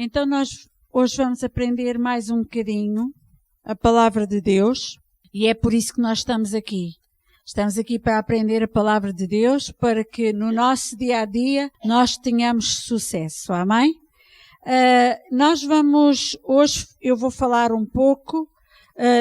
Então nós hoje vamos aprender mais um bocadinho a palavra de Deus e é por isso que nós estamos aqui. Estamos aqui para aprender a palavra de Deus para que no nosso dia a dia nós tenhamos sucesso. Amém? Hoje eu vou falar um pouco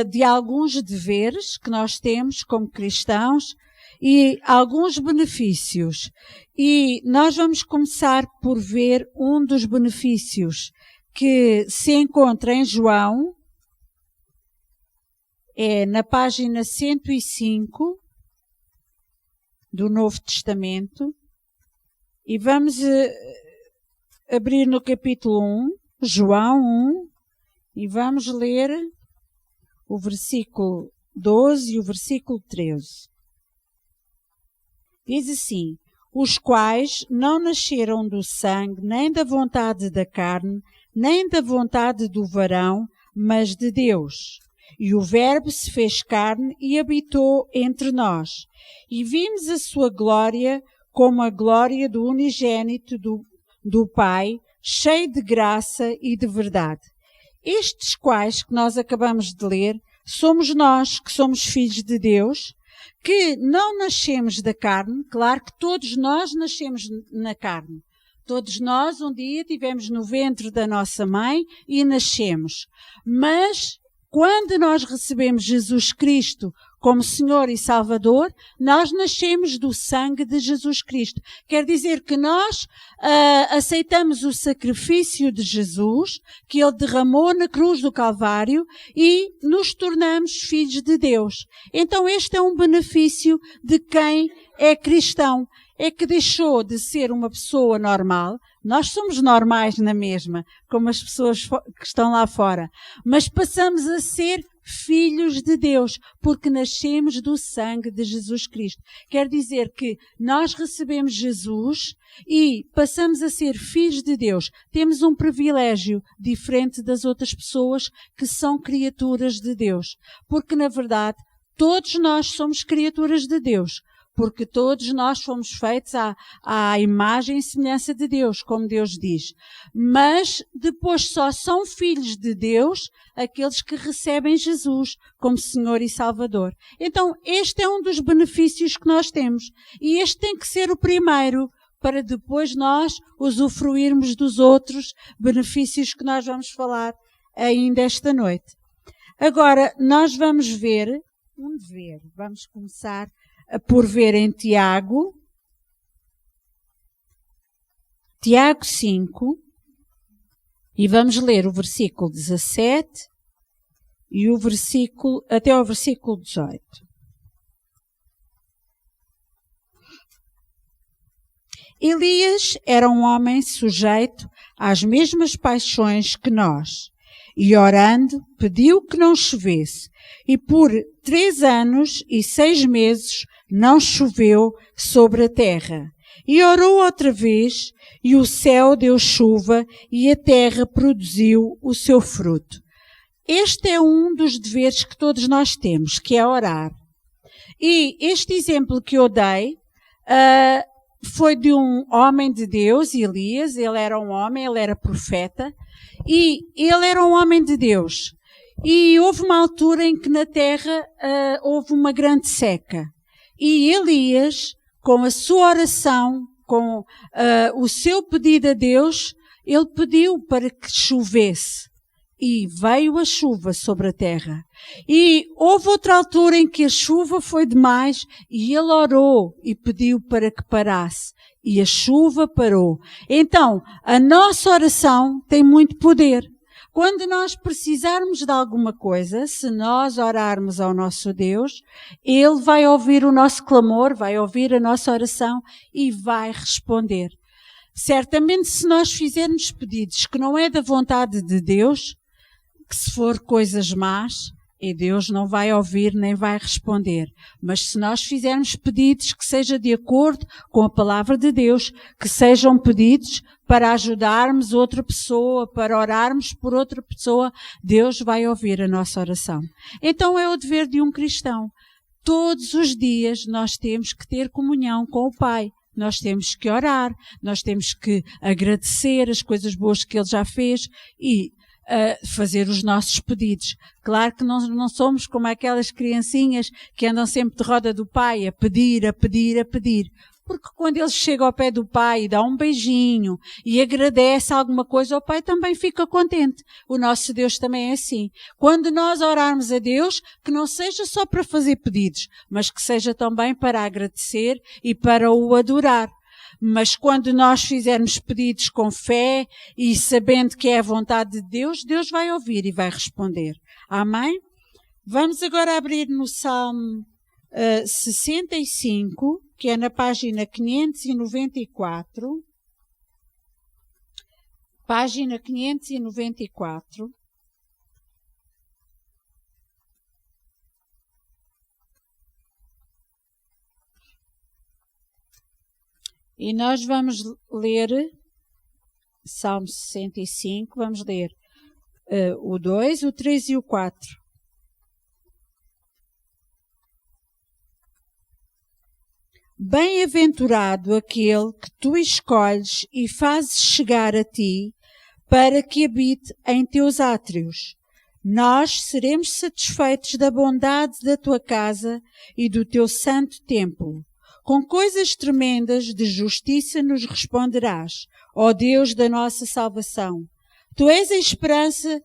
de alguns deveres que nós temos como cristãos e alguns benefícios. E nós vamos começar por ver um dos benefícios que se encontra em João, é na página 105 do Novo Testamento, e vamos abrir no capítulo 1, João 1, e vamos ler o versículo 12 e o versículo 13. Diz assim: os quais não nasceram do sangue, nem da vontade da carne, nem da vontade do varão, mas de Deus. E o Verbo se fez carne e habitou entre nós. E vimos a sua glória como a glória do unigênito do Pai, cheio de graça e de verdade. Estes quais que nós acabamos de ler, somos nós que somos filhos de Deus, que não nascemos da carne. Claro que todos nós nascemos na carne. Todos nós um dia estivemos no ventre da nossa mãe e nascemos. Mas quando nós recebemos Jesus Cristo como Senhor e Salvador, nós nascemos do sangue de Jesus Cristo. Quer dizer que nós aceitamos o sacrifício de Jesus, que Ele derramou na cruz do Calvário, e nos tornamos filhos de Deus. Então este é um benefício de quem é cristão. É que deixou de ser uma pessoa normal. Nós somos normais na mesma, como as pessoas que estão lá fora. Mas passamos a ser filhos de Deus, porque nascemos do sangue de Jesus Cristo. Quer dizer que nós recebemos Jesus e passamos a ser filhos de Deus. Temos um privilégio diferente das outras pessoas que são criaturas de Deus. Porque, na verdade, todos nós somos criaturas de Deus. Porque todos nós fomos feitos à imagem e semelhança de Deus, como Deus diz. Mas depois só são filhos de Deus aqueles que recebem Jesus como Senhor e Salvador. Então este é um dos benefícios que nós temos. E este tem que ser o primeiro, para depois nós usufruirmos dos outros benefícios que nós vamos falar ainda esta noite. Agora nós vamos ver um dever. Vamos começar por ver em Tiago 5, e vamos ler o versículo 17 e até o versículo 18. Elias era um homem sujeito às mesmas paixões que nós, e orando pediu que não chovesse, e por 3 anos e 6 meses não choveu sobre a terra. E orou outra vez, e o céu deu chuva, e a terra produziu o seu fruto. Este é um dos deveres que todos nós temos, que é orar. E este exemplo que eu dei foi de um homem de Deus, Elias. Ele era um homem, ele era profeta, e ele era um homem de Deus. E houve uma altura em que na terra houve uma grande seca. E Elias, com a sua oração, com o seu pedido a Deus, ele pediu para que chovesse. E veio a chuva sobre a terra. E houve outra altura em que a chuva foi demais e ele orou e pediu para que parasse. E a chuva parou. Então, a nossa oração tem muito poder. Quando nós precisarmos de alguma coisa, se nós orarmos ao nosso Deus, Ele vai ouvir o nosso clamor, vai ouvir a nossa oração e vai responder. Certamente, se nós fizermos pedidos que não é da vontade de Deus, que se for coisas más, e Deus não vai ouvir nem vai responder. Mas se nós fizermos pedidos que seja de acordo com a palavra de Deus, que sejam pedidos para ajudarmos outra pessoa, para orarmos por outra pessoa, Deus vai ouvir a nossa oração. Então é o dever de um cristão. Todos os dias nós temos que ter comunhão com o Pai. nós temos que orar, nós temos que agradecer as coisas boas que Ele já fez e fazer os nossos pedidos. Claro que não somos como aquelas criancinhas que andam sempre de roda do pai a pedir, a pedir, a pedir. Porque quando ele chega ao pé do pai e dá um beijinho e agradece alguma coisa, o pai também fica contente. O nosso Deus também é assim. Quando nós orarmos a Deus, que não seja só para fazer pedidos, mas que seja também para agradecer e para o adorar. Mas quando nós fizermos pedidos com fé e sabendo que é a vontade de Deus, Deus vai ouvir e vai responder. Amém? Vamos agora abrir no Salmo 65, que é na página 594. Página 594. E nós vamos ler Salmo 65, vamos ler o 2, o 3 e o 4. Bem-aventurado aquele que tu escolhes e fazes chegar a ti, para que habite em teus átrios. Nós seremos satisfeitos da bondade da tua casa e do teu santo templo. Com coisas tremendas de justiça nos responderás, ó Deus da nossa salvação. Tu és a esperança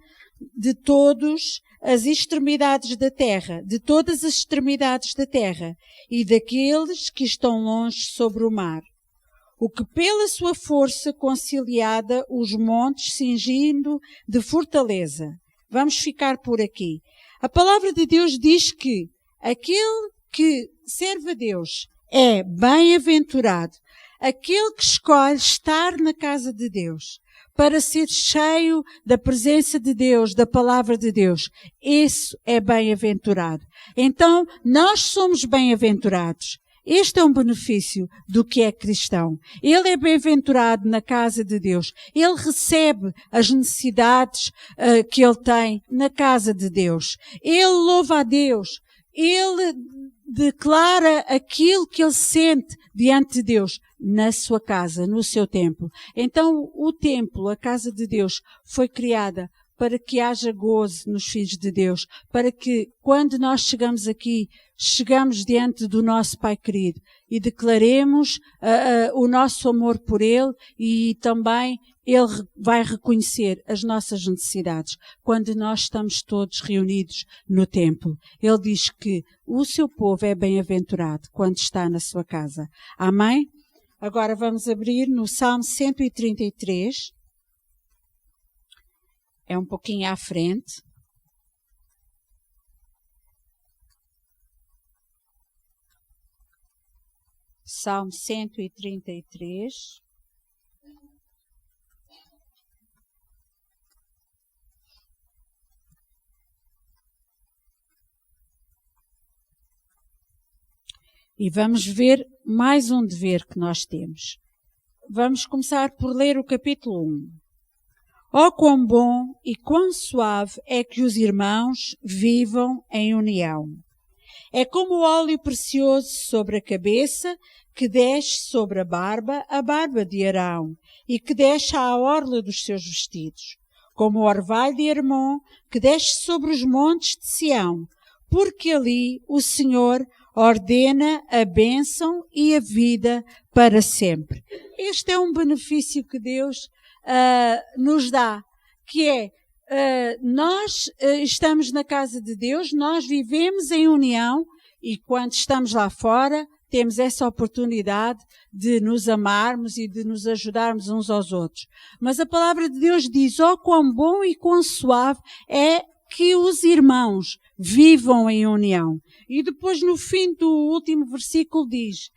de todas as extremidades da terra, de todas as extremidades da terra, e daqueles que estão longe sobre o mar. O que pela sua força conciliada os montes cingindo de fortaleza. Vamos ficar por aqui. A palavra de Deus diz que aquele que serve a Deus é bem-aventurado, aquele que escolhe estar na casa de Deus, para ser cheio da presença de Deus, da palavra de Deus. Esse é bem-aventurado. Então, nós somos bem-aventurados. Este é um benefício do que é cristão. Ele é bem-aventurado na casa de Deus. Ele recebe as necessidades que ele tem na casa de Deus. Ele louva a Deus. Ele declara aquilo que ele sente diante de Deus na sua casa, no seu templo. Então, o templo, a casa de Deus, foi criada para que haja gozo nos filhos de Deus, para que quando nós chegamos aqui, chegamos diante do nosso Pai querido e declaremos o nosso amor por Ele, e também Ele vai reconhecer as nossas necessidades quando nós estamos todos reunidos no templo. Ele diz que o seu povo é bem-aventurado quando está na sua casa. Amém? Agora vamos abrir no Salmo 133. É um pouquinho à frente. Salmo 133. E vamos ver mais um dever que nós temos. Vamos começar por ler o capítulo 1. Oh, quão bom e quão suave é que os irmãos vivam em união. É como o óleo precioso sobre a cabeça, que desce sobre a barba de Arão, e que desce à orla dos seus vestidos. Como o orvalho de Hermon, que desce sobre os montes de Sião, porque ali o Senhor ordena a bênção e a vida para sempre. Este é um benefício que Deus nos dá, que é, nós estamos na casa de Deus, nós vivemos em união, e quando estamos lá fora, temos essa oportunidade de nos amarmos e de nos ajudarmos uns aos outros. Mas a palavra de Deus diz, oh, quão bom e quão suave é que os irmãos vivam em união. E depois, no fim do último versículo, diz,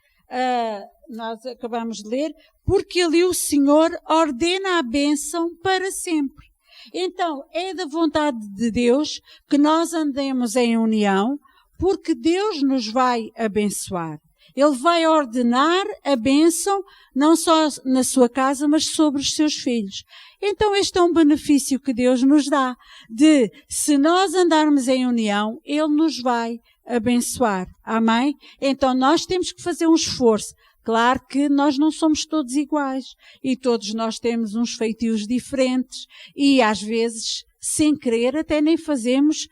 nós acabamos de ler, porque ali o Senhor ordena a bênção para sempre. Então, é da vontade de Deus que nós andemos em união, porque Deus nos vai abençoar. Ele vai ordenar a bênção, não só na sua casa, mas sobre os seus filhos. Então este é um benefício que Deus nos dá, de se nós andarmos em união, Ele nos vai abençoar. Amém? Então nós temos que fazer um esforço Claro que nós não somos todos iguais e todos nós temos uns feitios diferentes e às vezes, sem querer, até nem fazemos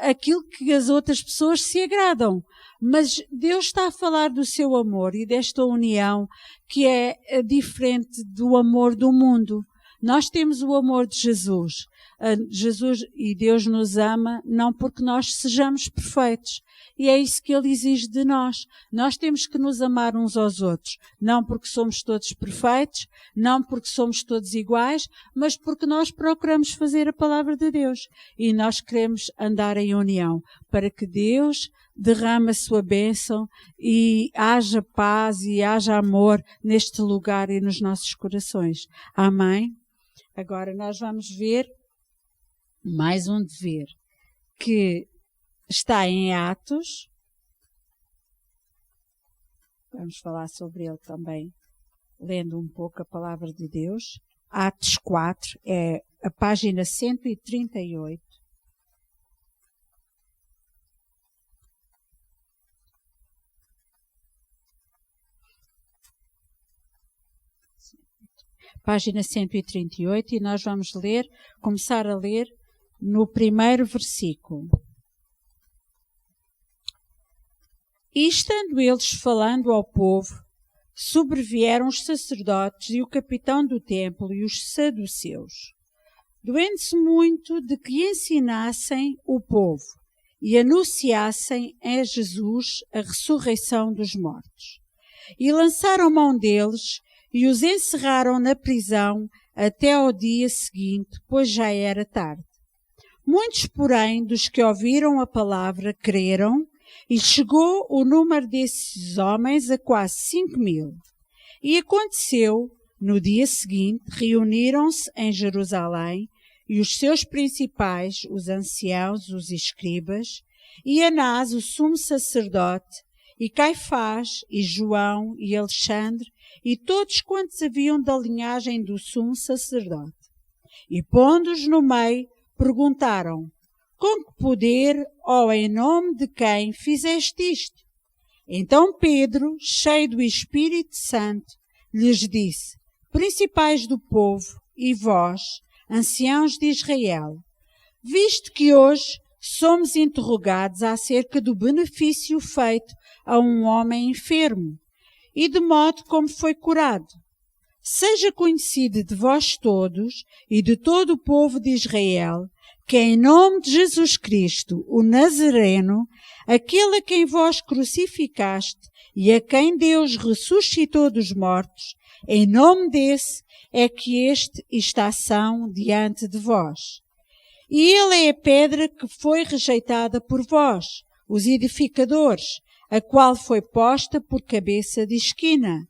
aquilo que as outras pessoas se agradam. Mas Deus está a falar do seu amor e desta união que é diferente do amor do mundo. Nós temos o amor de Jesus. Jesus e Deus nos ama não porque nós sejamos perfeitos. E é isso que Ele exige de nós. Nós temos que nos amar uns aos outros. Não porque somos todos perfeitos, não porque somos todos iguais, mas porque nós procuramos fazer a palavra de Deus. E nós queremos andar em união para que Deus derrame a sua bênção e haja paz e haja amor neste lugar e nos nossos corações. Amém? Agora nós vamos ver mais um dever que está em Atos. Vamos falar sobre ele também, lendo um pouco a palavra de Deus. Atos 4, é a página 138. Página 138, e nós vamos começar a ler no primeiro versículo. E estando eles falando ao povo, sobrevieram os sacerdotes e o capitão do templo e os saduceus, doendo-se muito de que ensinassem o povo e anunciassem a Jesus a ressurreição dos mortos. E lançaram mão deles e os encerraram na prisão até ao dia seguinte, pois já era tarde. Muitos, porém, dos que ouviram a palavra creram, e chegou o número desses homens a quase 5.000. E aconteceu, no dia seguinte, reuniram-se em Jerusalém, e os seus principais, os anciãos, os escribas, e Anás, o sumo sacerdote, e Caifás, e João, e Alexandre, e todos quantos haviam da linhagem do sumo sacerdote. E pondo-os no meio, perguntaram: com que poder, ou em nome de quem fizeste isto? Então Pedro, cheio do Espírito Santo, lhes disse: principais do povo, e vós, anciãos de Israel, visto que hoje somos interrogados acerca do benefício feito a um homem enfermo, e de modo como foi curado, seja conhecido de vós todos e de todo o povo de Israel, que em nome de Jesus Cristo, o Nazareno, aquele a quem vós crucificaste e a quem Deus ressuscitou dos mortos, em nome desse é que este está são diante de vós. E ele é a pedra que foi rejeitada por vós, os edificadores, a qual foi posta por cabeça de esquina.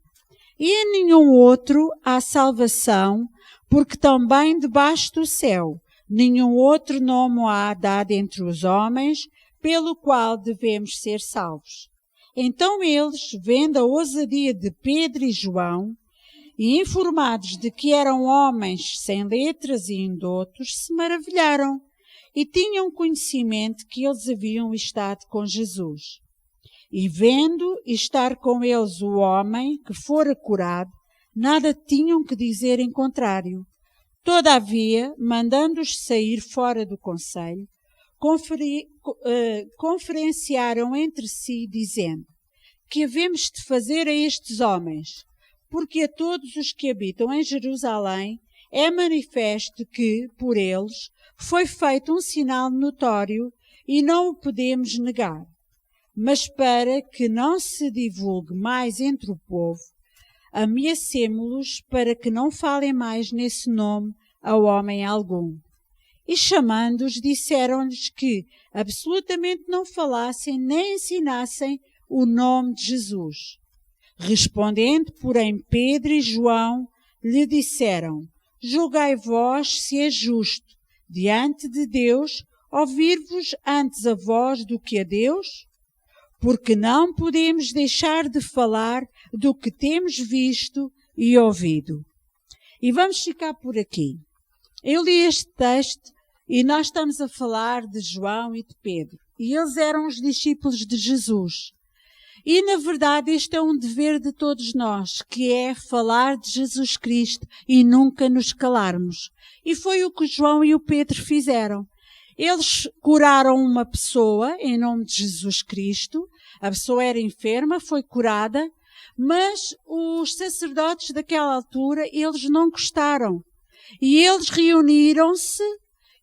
E em nenhum outro há salvação, porque também debaixo do céu nenhum outro nome há dado entre os homens, pelo qual devemos ser salvos. Então eles, vendo a ousadia de Pedro e João, e informados de que eram homens sem letras e indoutos, se maravilharam, e tinham conhecimento que eles haviam estado com Jesus. E vendo estar com eles o homem que fora curado, nada tinham que dizer em contrário. Todavia, mandando-os sair fora do conselho, conferenciaram entre si, dizendo: que havemos de fazer a estes homens? Porque a todos os que habitam em Jerusalém é manifesto que, por eles, foi feito um sinal notório e não o podemos negar. Mas para que não se divulgue mais entre o povo, ameacemo-los para que não falem mais nesse nome a homem algum. E chamando-os, disseram-lhes que absolutamente não falassem nem ensinassem o nome de Jesus. Respondendo, porém, Pedro e João lhe disseram: julgai vós se é justo, diante de Deus, ouvir-vos antes a vós do que a Deus? Porque não podemos deixar de falar do que temos visto e ouvido. E vamos ficar por aqui. Eu li este texto e nós estamos a falar de João e de Pedro. E eles eram os discípulos de Jesus. E, na verdade, este é um dever de todos nós, que é falar de Jesus Cristo e nunca nos calarmos. E foi o que João e o Pedro fizeram. Eles curaram uma pessoa em nome de Jesus Cristo. A pessoa era enferma, foi curada, mas os sacerdotes daquela altura, eles não gostaram. E eles reuniram-se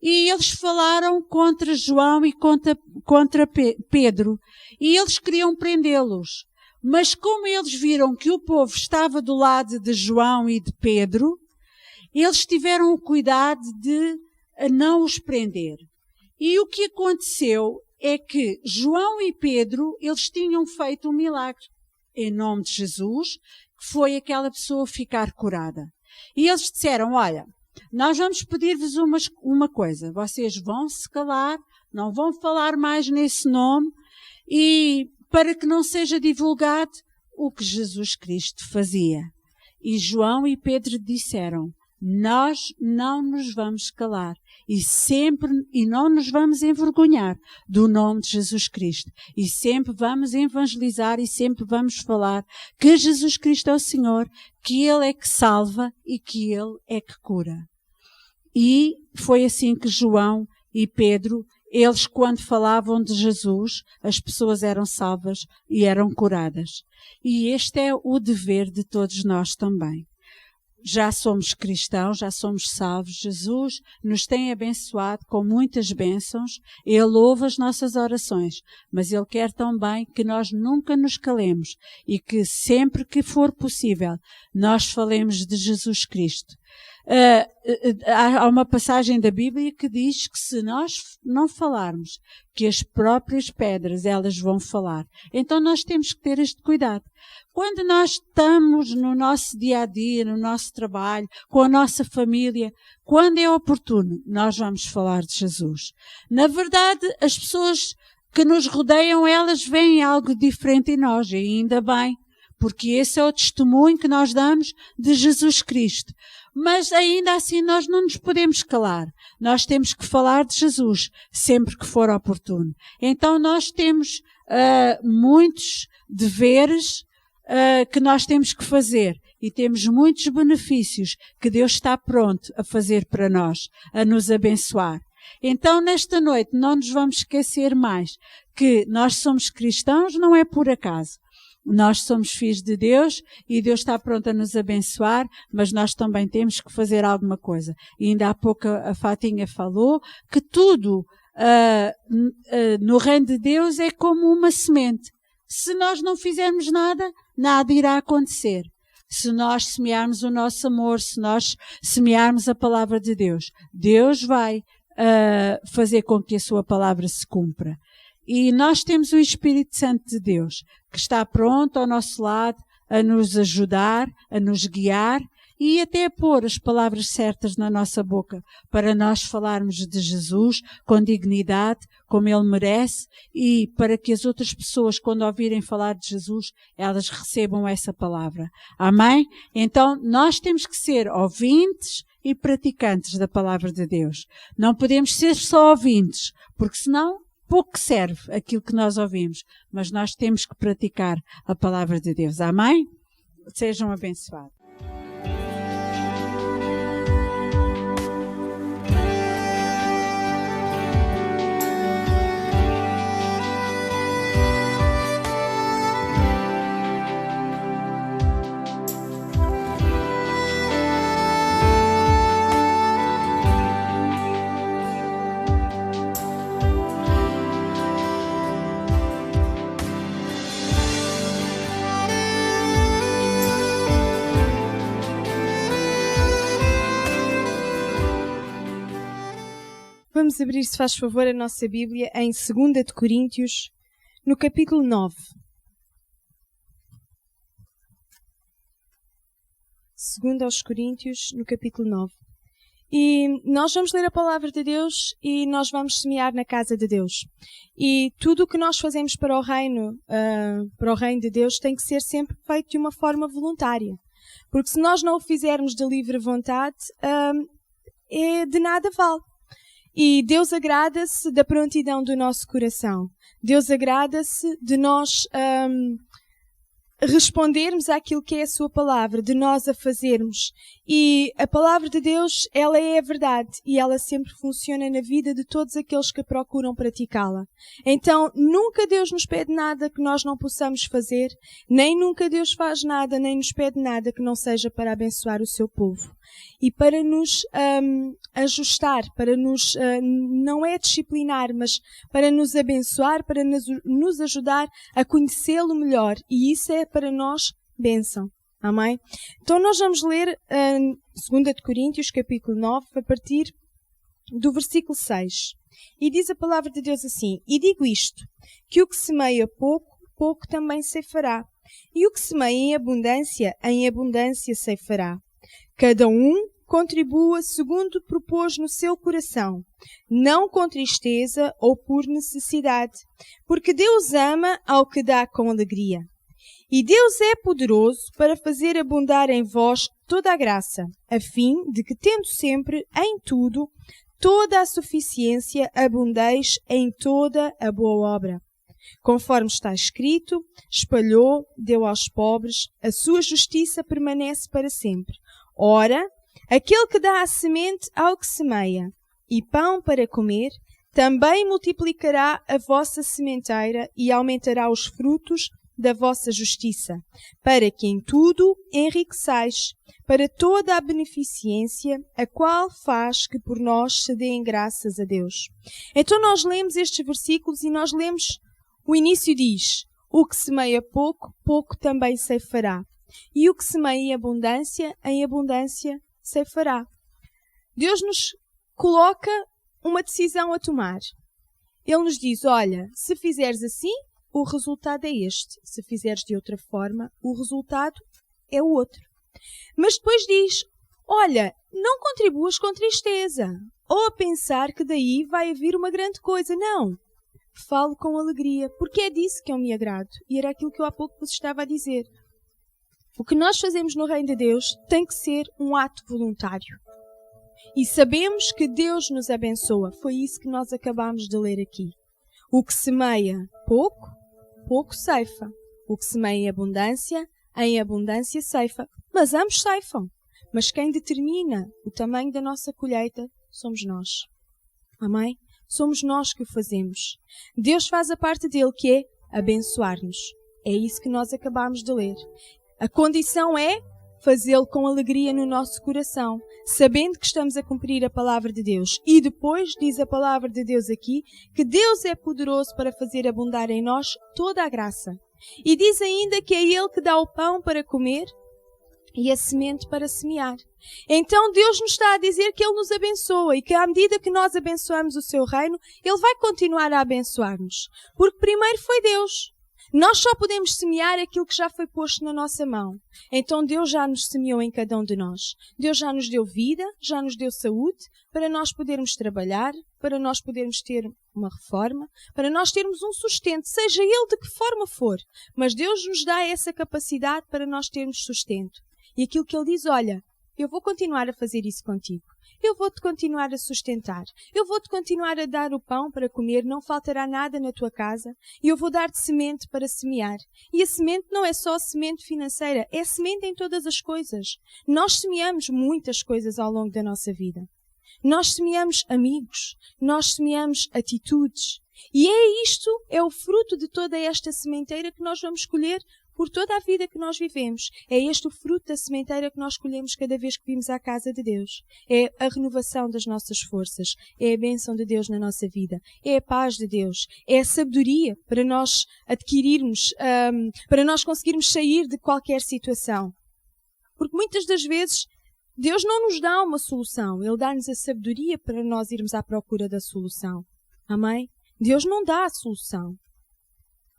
e eles falaram contra João e contra Pedro. E eles queriam prendê-los. Mas como eles viram que o povo estava do lado de João e de Pedro, eles tiveram o cuidado de não os prender. E o que aconteceu é que João e Pedro, eles tinham feito um milagre em nome de Jesus, que foi aquela pessoa ficar curada. E eles disseram, olha, nós vamos pedir-vos uma coisa, vocês vão se calar, não vão falar mais nesse nome, e para que não seja divulgado o que Jesus Cristo fazia. E João e Pedro disseram, nós não nos vamos calar e não nos vamos envergonhar do nome de Jesus Cristo. E sempre vamos evangelizar e sempre vamos falar que Jesus Cristo é o Senhor, que Ele é que salva e que Ele é que cura. E foi assim que João e Pedro, eles quando falavam de Jesus, as pessoas eram salvas e eram curadas. E este é o dever de todos nós também. Já somos cristãos, já somos salvos. Jesus nos tem abençoado com muitas bênçãos. Ele ouve as nossas orações, mas Ele quer também que nós nunca nos calemos e que sempre que for possível nós falemos de Jesus Cristo. Há uma passagem da Bíblia que diz que se nós não falarmos, que as próprias pedras elas vão falar. Então nós temos que ter este cuidado. Quando nós estamos no nosso dia a dia, no nosso trabalho, com a nossa família, quando é oportuno, nós vamos falar de Jesus. Na verdade, as pessoas que nos rodeiam, elas veem algo diferente em nós, e ainda bem, porque esse é o testemunho que nós damos de Jesus Cristo. Mas ainda assim nós não nos podemos calar. Nós temos que falar de Jesus sempre que for oportuno. Então nós temos muitos deveres que nós temos que fazer e temos muitos benefícios que Deus está pronto a fazer para nós, a nos abençoar. Então nesta noite não nos vamos esquecer mais que nós somos cristãos, não é por acaso. Nós somos filhos de Deus e Deus está pronto a nos abençoar, mas nós também temos que fazer alguma coisa. E ainda há pouco a Fatinha falou que tudo no reino de Deus é como uma semente. Se nós não fizermos nada, nada irá acontecer. Se nós semearmos o nosso amor, se nós semearmos a palavra de Deus, Deus vai fazer com que a sua palavra se cumpra. E nós temos o Espírito Santo de Deus, que está pronto ao nosso lado a nos ajudar, a nos guiar e até a pôr as palavras certas na nossa boca para nós falarmos de Jesus com dignidade, como Ele merece, e para que as outras pessoas, quando ouvirem falar de Jesus, elas recebam essa palavra. Amém? Então, nós temos que ser ouvintes e praticantes da palavra de Deus. Não podemos ser só ouvintes, porque senão pouco serve aquilo que nós ouvimos, mas nós temos que praticar a palavra de Deus. Amém? Sejam abençoados. Vamos abrir, se faz favor, a nossa Bíblia em 2 de Coríntios, no capítulo 9. 2 aos Coríntios, no capítulo 9. E nós vamos ler a palavra de Deus e nós vamos semear na casa de Deus. E tudo o que nós fazemos para o reino de Deus tem que ser sempre feito de uma forma voluntária. Porque se nós não o fizermos de livre vontade, de nada vale. E Deus agrada-se da prontidão do nosso coração. Deus agrada-se de nós respondermos àquilo que é a sua palavra, de nós a fazermos. E a palavra de Deus, ela é a verdade e ela sempre funciona na vida de todos aqueles que procuram praticá-la. Então, nunca Deus nos pede nada que nós não possamos fazer, nem nunca Deus faz nada, nem nos pede nada que não seja para abençoar o seu povo. E para nos ajustar, para nos, não é disciplinar, mas para nos abençoar, para nos ajudar a conhecê-lo melhor. E isso é para nós bênção. Amém? Então nós vamos ler 2 Coríntios, capítulo 9, a partir do versículo 6. E diz a palavra de Deus assim: E digo isto, que o que semeia pouco, pouco também ceifará. E o que semeia em abundância ceifará. Cada um contribua segundo propôs no seu coração, não com tristeza ou por necessidade, porque Deus ama ao que dá com alegria. E Deus é poderoso para fazer abundar em vós toda a graça, a fim de que, tendo sempre, em tudo, toda a suficiência, abundeis em toda a boa obra. Conforme está escrito, espalhou, deu aos pobres, a sua justiça permanece para sempre. Ora, aquele que dá a semente ao que semeia e pão para comer, também multiplicará a vossa sementeira e aumentará os frutos da vossa justiça, para que em tudo enriqueçais, para toda a beneficência, a qual faz que por nós se deem graças a Deus. Então nós lemos estes versículos e nós lemos, o início diz, o que semeia pouco, pouco também ceifará. E o que semeia em abundância ceifará. Deus nos coloca uma decisão a tomar. Ele nos diz, olha, se fizeres assim, o resultado é este. Se fizeres de outra forma, o resultado é o outro. Mas depois diz, olha, não contribuas com tristeza, ou a pensar que daí vai haver uma grande coisa. Não. Falo com alegria, porque é disso que eu me agrado. E era aquilo que eu há pouco vos estava a dizer. O que nós fazemos no reino de Deus tem que ser um ato voluntário. E sabemos que Deus nos abençoa. Foi isso que nós acabámos de ler aqui. O que semeia pouco, pouco ceifa. O que semeia em abundância ceifa. Mas ambos ceifam. Mas quem determina o tamanho da nossa colheita somos nós. Amém? Somos nós que o fazemos. Deus faz a parte dele, que é abençoar-nos. É isso que nós acabámos de ler. A condição é fazê-lo com alegria no nosso coração, sabendo que estamos a cumprir a palavra de Deus. E depois diz a palavra de Deus aqui que Deus é poderoso para fazer abundar em nós toda a graça. E diz ainda que é Ele que dá o pão para comer e a semente para semear. Então Deus nos está a dizer que Ele nos abençoa e que à medida que nós abençoamos o seu reino, Ele vai continuar a abençoar-nos. Porque primeiro foi Deus. Nós só podemos semear aquilo que já foi posto na nossa mão. Então Deus já nos semeou em cada um de nós. Deus já nos deu vida, já nos deu saúde, para nós podermos trabalhar, para nós podermos ter uma reforma, para nós termos um sustento, seja ele de que forma for. Mas Deus nos dá essa capacidade para nós termos sustento. E aquilo que Ele diz, olha, eu vou continuar a fazer isso contigo. Eu vou-te continuar a sustentar. Eu vou-te continuar a dar o pão para comer, não faltará nada na tua casa. E eu vou dar-te semente para semear. E a semente não é só semente financeira, é semente em todas as coisas. Nós semeamos muitas coisas ao longo da nossa vida. Nós semeamos amigos, nós semeamos atitudes. E é o fruto de toda esta sementeira que nós vamos colher por toda a vida que nós vivemos. É este o fruto da sementeira que nós colhemos cada vez que vimos à casa de Deus. É a renovação das nossas forças. É a bênção de Deus na nossa vida. É a paz de Deus. É a sabedoria para nós adquirirmos, para nós conseguirmos sair de qualquer situação. Porque muitas das vezes Deus não nos dá uma solução. Ele dá-nos a sabedoria para nós irmos à procura da solução. Amém? Deus não dá a solução.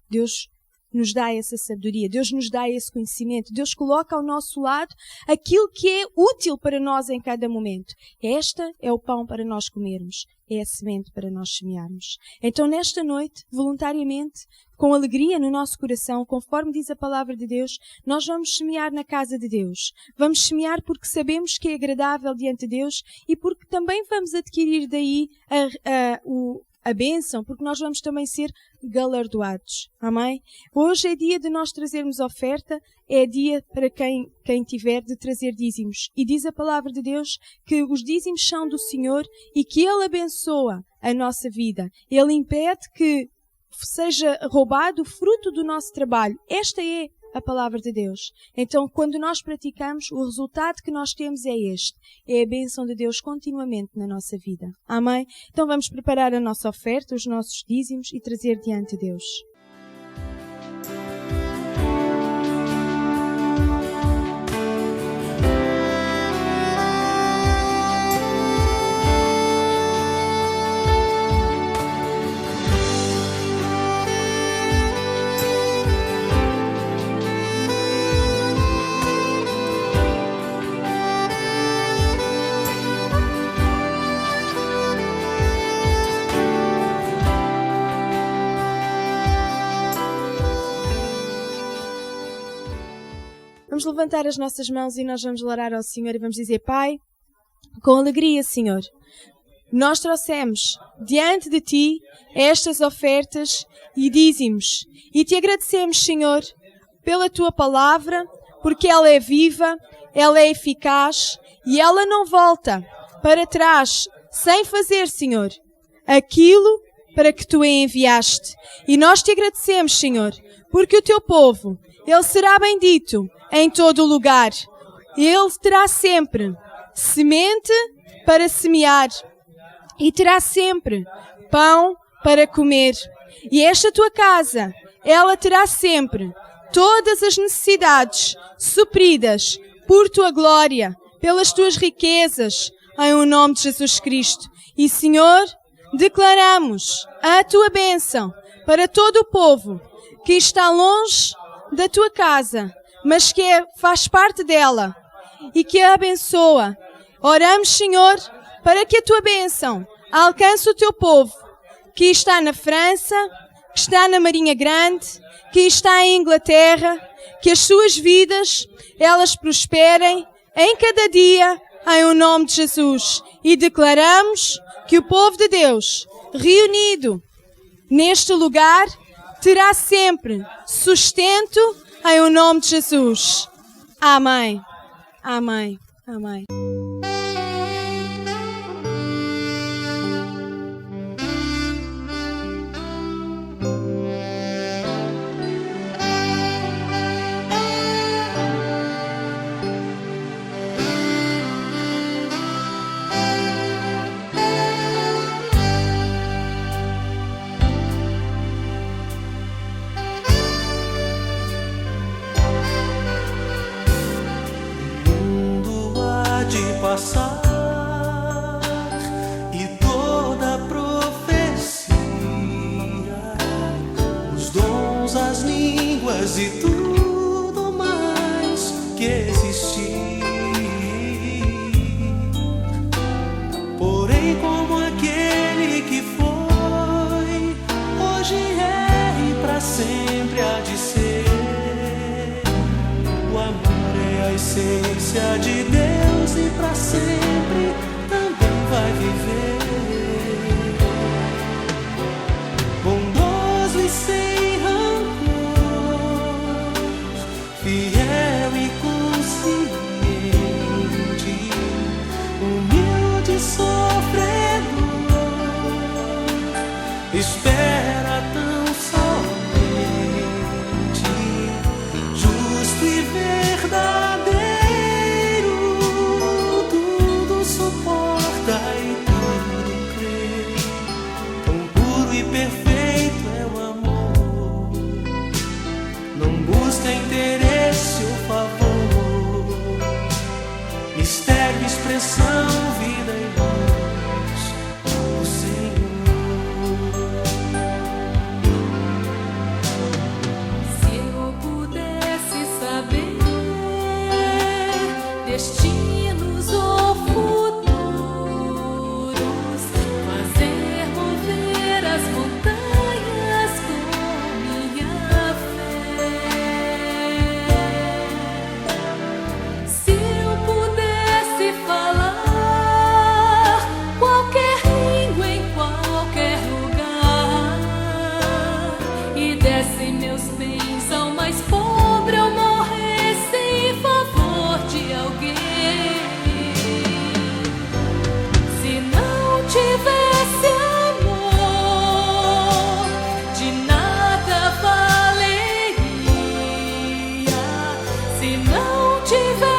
Deus nos dá essa sabedoria, Deus nos dá esse conhecimento, Deus coloca ao nosso lado aquilo que é útil para nós em cada momento. Esta é o pão para nós comermos, é a semente para nós semearmos. Então nesta noite, voluntariamente, com alegria no nosso coração, conforme diz a palavra de Deus, nós vamos semear na casa de Deus. Vamos semear porque sabemos que é agradável diante de Deus e porque também vamos adquirir daí a bênção, porque nós vamos também ser galardoados. Amém? Hoje é dia de nós trazermos oferta, é dia para quem tiver de trazer dízimos. E diz a palavra de Deus que os dízimos são do Senhor e que Ele abençoa a nossa vida. Ele impede que seja roubado o fruto do nosso trabalho. Esta é a palavra de Deus. Então, quando nós praticamos, o resultado que nós temos é este. É a bênção de Deus continuamente na nossa vida. Amém? Então vamos preparar a nossa oferta, os nossos dízimos e trazer diante de Deus. Vamos levantar as nossas mãos e nós vamos orar ao Senhor e vamos dizer: Pai, com alegria, Senhor, nós trouxemos diante de Ti estas ofertas e dízimos. E Te agradecemos, Senhor, pela Tua palavra, porque ela é viva, ela é eficaz e ela não volta para trás sem fazer, Senhor, aquilo para que Tu a enviaste. E nós Te agradecemos, Senhor, porque o Teu povo, ele será bendito em todo o lugar. Ele terá sempre semente para semear e terá sempre pão para comer. E esta tua casa, ela terá sempre todas as necessidades supridas por tua glória, pelas tuas riquezas, em o nome de Jesus Cristo. E, Senhor, declaramos a tua bênção para todo o povo que está longe da tua casa, mas que faz parte dela e que a abençoa. Oramos, Senhor, para que a tua bênção alcance o teu povo, que está na França, que está na Marinha Grande, que está em Inglaterra, que as suas vidas, elas prosperem em cada dia, em o nome de Jesus. E declaramos que o povo de Deus, reunido neste lugar, terá sempre sustento em o nome de Jesus. Amém. Amém. Amém. Passar e toda profecia, os dons, as línguas e tudo mais que existir. Porém, como aquele que foi, hoje é e para sempre há de ser. O amor é a essência de Deus e para sempre também vai viver. Bondoso e sem rancor, fiel e consciente, humilde e sofredor, espera tão somente, justo e verdadeiro. Interesse ou favor, mistério, expressão, vida e luz, o Senhor. Se eu pudesse saber destinos ou futuros, fazer mover as montanhas com minha fé. Se eu pudesse falar qualquer língua em qualquer lugar, Se não tiver